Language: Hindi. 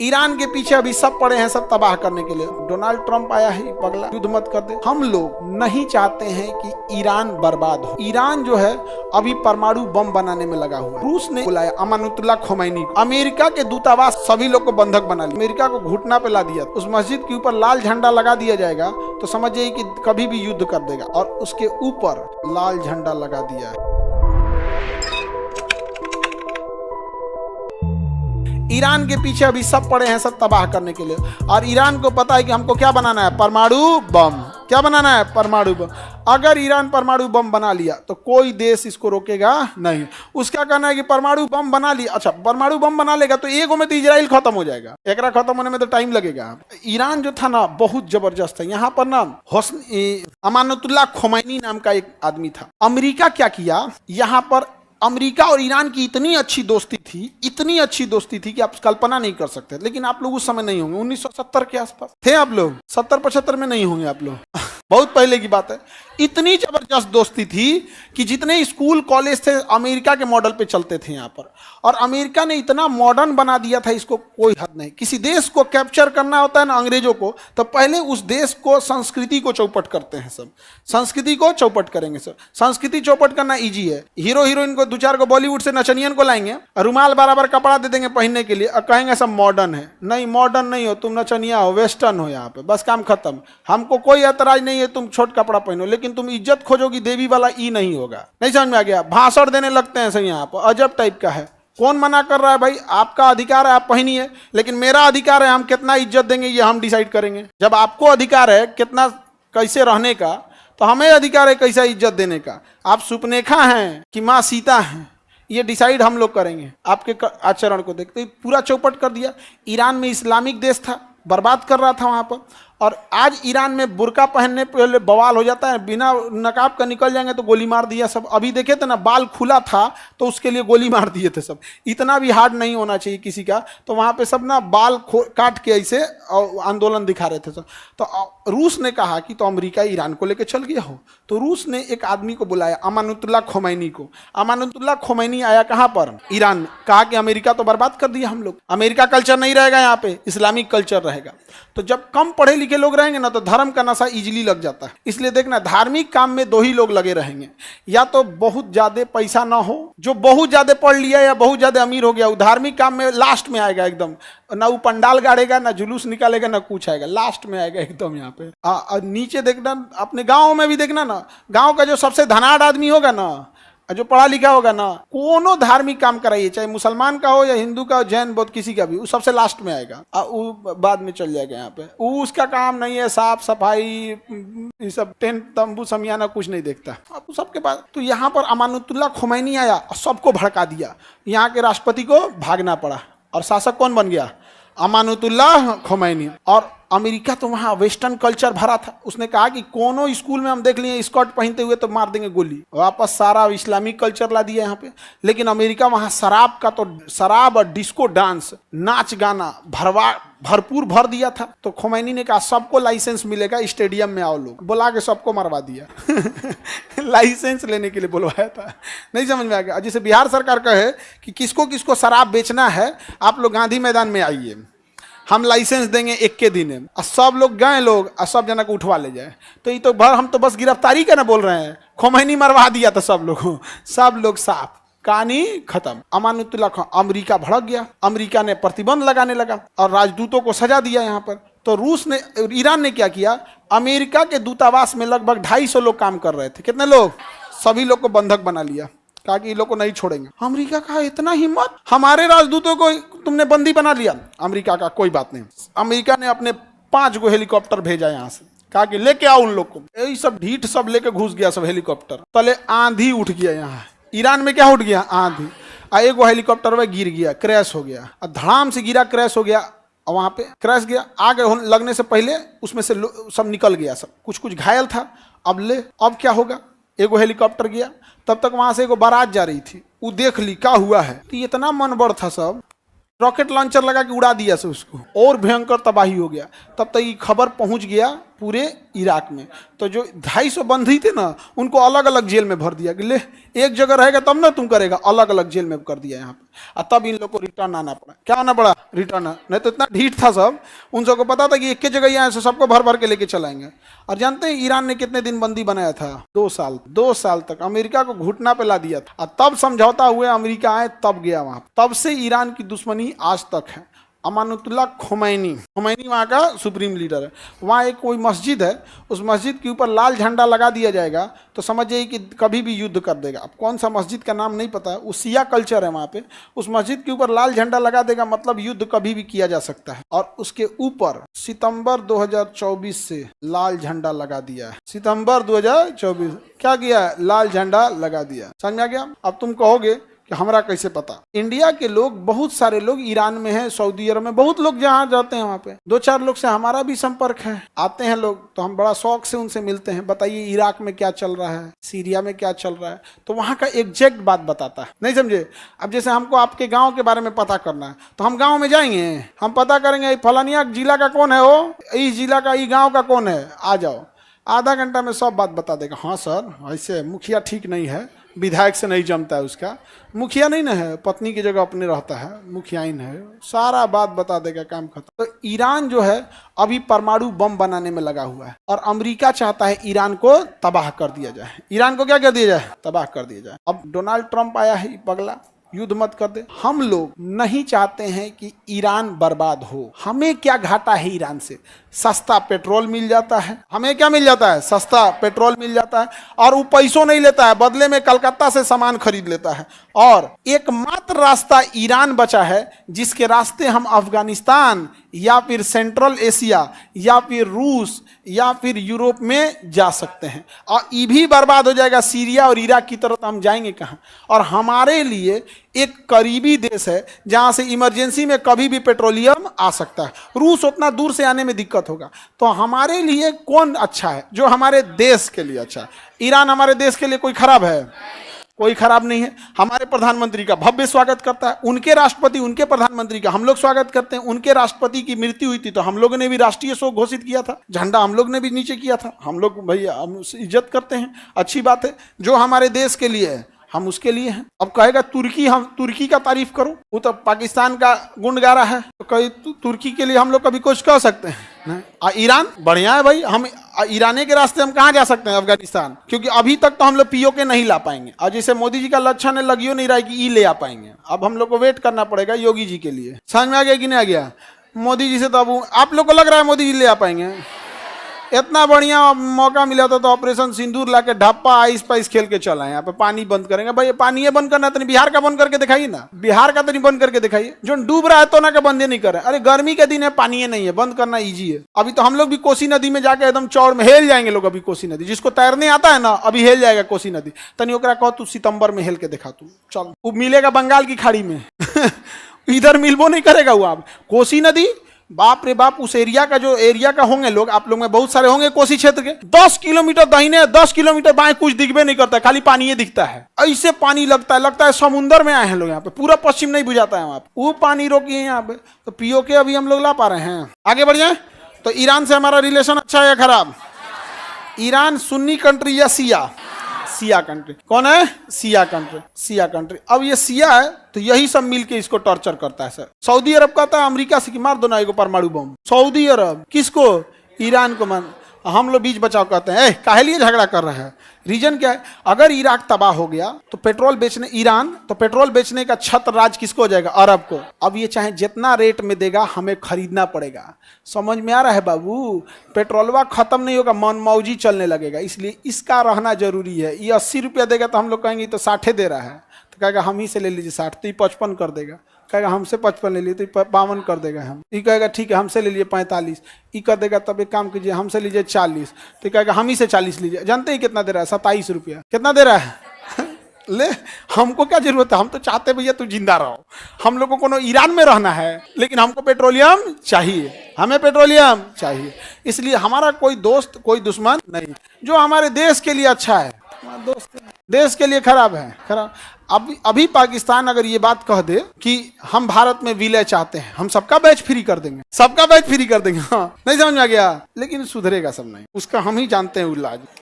ईरान के पीछे अभी सब पड़े हैं सब तबाह करने के लिए। डोनाल्ड ट्रंप आया है, पगला युद्ध मत कर दे। हम लोग नहीं चाहते हैं कि ईरान बर्बाद हो। ईरान जो है अभी परमाणु बम बनाने में लगा हुआ है। रूस ने बुलाया अमानुतुल्लाह खोमैनी को। अमेरिका के दूतावास सभी लोग को बंधक बना लिया। अमेरिका को घुटना पे ला दिया। उस मस्जिद के ऊपर लाल झंडा लगा दिया जाएगा तो समझ जाइए कि कभी भी युद्ध कर देगा। और उसके ऊपर लाल झंडा लगा दिया है। ईरान के पीछे अभी सब पड़े हैं सब तबाह करने के लिए। और ईरान को पता है कि हमको क्या बनाना है, परमाणु बम। क्या बनाना है, परमाणु बम। अगर ईरान परमाणु बम बना लिया तो कोई देश इसको रोकेगा नहीं। उसका कहना है कि परमाणु बम बना लिया, अच्छा परमाणु बम बना लेगा तो एगो में तो इजराइल खत्म हो जाएगा। एकरा खत्म होने में तो टाइम लगेगा। ईरान जो था ना बहुत जबरदस्त है। यहाँ पर ना अमानुतुल्लाह खोमैनी नाम का एक आदमी था। अमेरिका क्या किया, यहाँ पर अमेरिका और ईरान की इतनी अच्छी दोस्ती थी कि आप कल्पना नहीं कर सकते। लेकिन आप लोग उस समय नहीं होंगे, 1970 के आसपास थे आप लोग, 70-75 में नहीं होंगे आप लोग, बहुत पहले की बात है। इतनी जबरदस्त दोस्ती थी कि जितने स्कूल कॉलेज थे अमेरिका के मॉडल पे चलते थे यहाँ पर। और अमेरिका ने इतना मॉडर्न बना दिया था, इसको कोई हद नहीं। किसी देश को कैप्चर करना होता है ना अंग्रेजों को, तो पहले उस देश को संस्कृति को चौपट करते हैं। सब संस्कृति को चौपट करेंगे। सब संस्कृति चौपट करना ईजी है। हीरो हीरोइन को 2-4 को बॉलीवुड से नचनियन को लाएंगे, रुमाल बराबर कपड़ा दे देंगे पहनने के लिए और कहेंगे सब मॉडर्न है। नहीं, मॉडर्न नहीं हो, तुम नचनिया हो, वेस्टर्न हो यहाँ पे, बस काम खत्म। हमको कोई ऐतराज नहीं है तुम छोट कपड़ा पहनो, लेकिन तुम इज्जत खोजोगी देवी वाला ई नहीं होगा। नहीं समझ में आ गया? भाषण देने लगते हैं सब यहाँ पर, अजब टाइप का है। कौन मना कर रहा है भाई? आपका अधिकार है, आप पहनिए, लेकिन मेरा अधिकार है हम कितना इज्जत देंगे ये हम डिसाइड करेंगे। जब आपको अधिकार है कितना कैसे रहने का, तो हमें अधिकार है कैसा इज्जत देने का। आप सुपनेखा हैं कि माँ सीता हैं, ये डिसाइड हम लोग करेंगे। आपके आचरण को देखते पूरा चौपट कर दिया। ईरान में इस्लामिक देश था, बर्बाद कर रहा था वहाँ पर। और आज ईरान में बुर्का पहनने पहले बवाल हो जाता है, बिना नकाब का निकल जाएंगे तो गोली मार दिया सब। अभी देखे थे ना, बाल खुला था तो उसके लिए गोली मार दिए थे सब। इतना भी हार्ड नहीं होना चाहिए किसी का। तो वहाँ पे सब ना बाल काट के ऐसे आंदोलन दिखा रहे थे सब। तो रूस ने कहा कि तो अमेरिका ईरान को लेकर चल गया हो। तो रूस ने एक आदमी को बुलाया, अमानुतुल्लाह खोमैनी को। अमानुतुल्लाह खोमैनी आया कहाँ पर, ईरान में। कहा कि अमेरिका तो बर्बाद कर दिया हम लोग, अमेरिका कल्चर नहीं रहेगा यहाँ पे, इस्लामिक कल्चर रहेगा। तो जब कम पढ़े लिखे लोग रहेंगे ना तो धर्म का नशा इजीली लग जाता है। इसलिए देखना, धार्मिक काम में 2 ही लोग लगे रहेंगे, या तो बहुत ज्यादा पैसा ना हो, जो बहुत ज्यादा पढ़ लिया या बहुत ज्यादा अमीर हो गया, वो धार्मिक काम में लास्ट में आएगा एकदम। ना वो पंडाल गाड़ेगा, ना जुलूस निकालेगा, ना कुछ आएगा, लास्ट में आएगा एकदम यहाँ पे। नीचे देखना, अपने गाँव में भी देखना ना, गाँव का जो सबसे धनाढ़ आदमी होगा ना, जो पढ़ा लिखा होगा ना, कोनो धार्मिक काम कराइए, चाहे मुसलमान का हो या हिंदू का, जैन बौद्ध किसी का भी, वो सबसे लास्ट में आएगा। वो बाद में चल जाएगा यहाँ पे। वो उसका काम नहीं है साफ सफाई, ये सब टेंट तंबू समियाना कुछ नहीं देखता अब सबके पास। तो यहाँ पर अमानुतुल्लाह खोमैनी आया और सबको भड़का दिया। यहाँ के राष्ट्रपति को भागना पड़ा और शासक कौन बन गया, अमानुतुल्लाह खोमैनी। और अमेरिका तो वहाँ वेस्टर्न कल्चर भरा था। उसने कहा कि कोनो स्कूल में हम देख लिए स्कर्ट पहनते हुए तो मार देंगे गोली। वापस सारा इस्लामिक कल्चर ला दिया यहाँ पे। लेकिन अमेरिका वहाँ शराब का तो शराब और डिस्को डांस, नाच गाना भरपूर भर दिया था। तो खोमैनी ने कहा सबको लाइसेंस मिलेगा, स्टेडियम में आओ लोग। बुला के सबको मरवा दिया लाइसेंस लेने के लिए बुलवाया था। नहीं समझ में आ गया? जैसे बिहार सरकार कहे कि किसको किसको शराब बेचना है, आप लोग गांधी मैदान में आइए, हम लाइसेंस देंगे 1 के दिन। और सब लोग गए लोग और सब जना को उठवा ले जाए। तो ये तो हम तो बस गिरफ्तारी का ना बोल रहे हैं, खोमैनी मरवा दिया था सब लोग साफ, कहानी खत्म। अमानुतुल्लाह अमेरिका भड़क गया। अमेरिका ने प्रतिबंध लगाने लगा और राजदूतों को सजा दिया यहाँ पर। तो ईरान ने क्या किया, अमेरिका के दूतावास में लगभग 250 लोग काम कर रहे थे। कितने लोग? सभी लोग को बंधक बना लिया। कहा कि ये लोग को नहीं छोड़ेंगे। अमेरिका का इतना हिम्मत, हमारे राजदूतों को तुमने बंदी बना लिया। अमेरिका का कोई बात नहीं, अमेरिका ने अपने 5 गो हेलीकॉप्टर भेजा यहाँ से। कहा कि लेके आओ उन लोग को। यही सब ढीठ सब लेके घुस गया सब हेलीकॉप्टर। पहले आंधी उठ गया यहाँ ईरान में। क्या उठ गया? आंधी। एक वो हेलीकॉप्टर में गिर गया, क्रैश हो गया। धड़ाम से गिरा, क्रैश हो गया। वहाँ पे क्रैश गया, आग लगने से पहले उसमें से सब निकल गया, सब कुछ घायल था। अब क्या होगा? एगो हेलीकॉप्टर गया, तब तक वहां से एगो बारात जा रही थी, वो देख ली क्या हुआ है। तो इतना मनबड़ था, सब रॉकेट लॉन्चर लगा के उड़ा दिया से उसको, और भयंकर तबाही हो गया। तब तक ये खबर पहुंच गया पूरे इराक में। तो जो 250 बंदी थे ना, उनको अलग अलग जेल में भर दिया कि ले एक जगह रहेगा तब ना तुम करेगा, अलग अलग जेल में कर दिया यहाँ पे। और तब इन लोग को रिटर्न आना पड़ा। क्या आना पड़ा? रिटर्न। नहीं तो इतना ढीठ था सब, उन सबको पता था कि एक ही जगह यहाँ से सबको भर भर के लेके चलाएंगे। और जानते हैं ईरान ने कितने दिन बंदी बनाया था? 2 साल। 2 साल तक अमेरिका को घुटना पे ला दिया था। और तब समझौता हुए अमेरिका आए, तब गया वहां। तब से ईरान की दुश्मनी आज तक है। अमानुतुल्लाह खोमैनी वहाँ का सुप्रीम लीडर है। वहाँ एक कोई मस्जिद है, उस मस्जिद के ऊपर लाल झंडा लगा दिया जाएगा तो समझिए कि कभी भी युद्ध कर देगा। अब कौन सा मस्जिद का नाम नहीं पता है, वो शिया कल्चर है वहाँ पे। उस मस्जिद के ऊपर लाल झंडा लगा देगा मतलब युद्ध कभी भी किया जा सकता है। और उसके ऊपर सितंबर 2024 से लाल झंडा लगा दिया है। सितंबर 2024 क्या किया है? लाल झंडा लगा दिया। समझ में आ गया? अब तुम कहोगे कि हमरा कैसे पता? इंडिया के लोग, बहुत सारे लोग ईरान में हैं, सऊदी अरब में, बहुत लोग जहाँ जाते हैं वहाँ पे 2-4 लोग से हमारा भी संपर्क है। आते हैं लोग तो हम बड़ा शौक से उनसे मिलते हैं। बताइए इराक में क्या चल रहा है, सीरिया में क्या चल रहा है, तो वहाँ का एग्जैक्ट बात बताता है। नहीं समझे? अब जैसे हमको आपके गाँव के बारे में पता करना है तो हम गाँव में जाएंगे, हम पता करेंगे फलानिया जिला का कौन है, वो इस जिला का, इस गाँव का कौन है, आ जाओ। आधा घंटा में सब बात बता देगा। हाँ सर ऐसे मुखिया ठीक नहीं है, विधायक से नहीं जमता है, उसका मुखिया नहीं ना है, पत्नी की जगह अपने रहता है, मुखियाइन है, सारा बात बता देगा, काम खत्म। तो ईरान जो है अभी परमाणु बम बनाने में लगा हुआ है और अमेरिका चाहता है ईरान को तबाह कर दिया जाए। ईरान को क्या कर दिया जाए? तबाह कर दिया जाए। अब डोनाल्ड ट्रंप आया है, पगला युद्ध मत कर दे। हम लोग नहीं चाहते हैं कि ईरान बर्बाद हो। हमें क्या घाटा है ईरान से? सस्ता पेट्रोल मिल जाता है। हमें क्या मिल जाता है? सस्ता पेट्रोल मिल जाता है। और वो पैसों नहीं लेता है, बदले में कलकत्ता से सामान खरीद लेता है। और एकमात्र रास्ता ईरान बचा है जिसके रास्ते हम अफगानिस्तान या फिर सेंट्रल एशिया या फिर रूस या फिर यूरोप में जा सकते हैं। और ये भी बर्बाद हो जाएगा सीरिया और इराक की तरफ, हम जाएंगे कहाँ? और हमारे लिए एक करीबी देश है जहां से इमरजेंसी में कभी भी पेट्रोलियम आ सकता है। रूस उतना दूर से आने में दिक्कत होगा। तो हमारे लिए कौन अच्छा है? जो हमारे देश के लिए अच्छा है। ईरान हमारे देश के लिए कोई खराब है? कोई खराब नहीं है। हमारे प्रधानमंत्री का भव्य स्वागत करता है, उनके राष्ट्रपति, उनके प्रधानमंत्री का हम लोग स्वागत करते हैं। उनके राष्ट्रपति की मृत्यु हुई थी तो हम लोगों ने भी राष्ट्रीय शोक घोषित किया था, झंडा हम लोग ने भी नीचे किया था। हम लोग भैया हम इज्जत करते हैं, अच्छी बात है। जो हमारे देश के लिए है हम उसके लिए हैं। अब कहेगा तुर्की, हम तुर्की का तारीफ करो, वो तो पाकिस्तान का गुण गा रहा है, तो कहीं तुर्की के लिए हम लोग कभी कुछ कह सकते हैं? नहीं। ईरान बढ़िया है भाई, हम ईरानी के रास्ते हम कहाँ जा सकते हैं? अफगानिस्तान। क्योंकि अभी तक तो हम लोग पीओके नहीं ला पाएंगे, और जैसे मोदी जी का लक्षण है लगियो नहीं रहा है कि ई ले आ पाएंगे। अब हम लोग को वेट करना पड़ेगा योगी जी के लिए। समझ में आ गया कि नहीं आ गया? मोदी जी से तो अब आप लोग को लग रहा है मोदी जी ले आ पाएंगे? इतना बढ़िया मौका मिला था तो ऑपरेशन सिंदूर लाके ढप्पा आइस पाइस खेल के चला है। यहाँ पे पानी बंद करेंगे भाई, पानी ये बंद करना तो नहीं, बिहार का बंद करके दिखाइए ना, बिहार का तो नहीं बंद करके दिखाइए। जो डूब रहा है तो ना के बंदे नहीं कर रहे। अरे गर्मी के दिन है, पानी नहीं है, बंद करना इजी है। अभी तो हम लोग भी कोसी नदी में जाके एकदम चौड़ में हेल जाएंगे लोग। अभी कोसी नदी जिसको तैरने आता है ना अभी हेल जाएगा कोसी नदी। तनी ओकरा कहो तू सितंबर में हेल के दिखा, तू चल, वो मिलेगा बंगाल की खाड़ी में इधर मिलबो नहीं करेगा वो। आप कोसी नदी, बाप रे बाप, उस एरिया का जो एरिया का होंगे लोग, आप लोग में बहुत सारे होंगे कोसी क्षेत्र के, 10 किलोमीटर दाहिने 10 किलोमीटर बाएं कुछ दिखबे नहीं करता, खाली पानी ही दिखता है। ऐसे पानी लगता है समुद्र में आए हैं लोग यहाँ पे, पूरा पश्चिम नहीं बुझाता है वहां पे, वो पानी रोकिए यहाँ पे। तो पीओके अभी हम लोग ला पा रहे हैं। आगे बढ़ जाए। तो ईरान से हमारा रिलेशन अच्छा है या खराब? ईरान सुन्नी कंट्री या सिया कंट्री? कौन है? सिया कंट्री। अब ये सिया है तो यही सब मिलके इसको टॉर्चर करता है। सर सऊदी अरब कहता है अमेरिका से कि मार दो ना एगो परमाणु बम। सऊदी अरब किसको? ईरान को। मान हम लोग बीच बचाव कहते हैं। काहे लिए झगड़ा कर रहे हैं? रीजन क्या है? अगर इराक तबाह हो गया तो पेट्रोल बेचने ईरान, तो पेट्रोल बेचने का छत्र राज किसको हो जाएगा? अरब को। अब ये चाहे जितना रेट में देगा हमें खरीदना पड़ेगा। समझ में आ रहा है बाबू? पेट्रोलवा खत्म नहीं होगा, मनमौजी चलने लगेगा, इसलिए इसका रहना जरूरी है। ये 80 रुपया देगा तो हम लोग कहेंगे तो 60 दे रहा है, तो कहेगा हम ही से ले लीजिए 60, तो ये 55 कर देगा। कहेगा हमसे 55 ले लिए तो 52 कर देगा। हम ये कहेगा ठीक है हमसे ले लिए 45, ये कर देगा तब एक काम कीजिए हमसे लीजिए 40, तो कहेगा हम ही से 40 लीजिए। जानते हैं कितना दे रहा है? 27 रुपया। कितना दे रहा है? ले हमको क्या जरूरत है? हम तो चाहते भैया तू जिंदा रहो। हम लोग को कोनो ईरान में रहना है लेकिन हमको पेट्रोलियम चाहिए, हमें पेट्रोलियम चाहिए। इसलिए हमारा कोई दोस्त कोई दुश्मन नहीं, जो हमारे देश के लिए अच्छा है हमारा दोस्त। देश के लिए खराब है, खराब। अभी पाकिस्तान अगर ये बात कह दे कि हम भारत में विलय चाहते हैं, हम सबका बैच फ्री कर देंगे, सबका बैच फ्री कर देंगे, हाँ, नहीं समझ में आ गया, लेकिन सुधरेगा सब नहीं, उसका हम ही जानते हैं इलाज।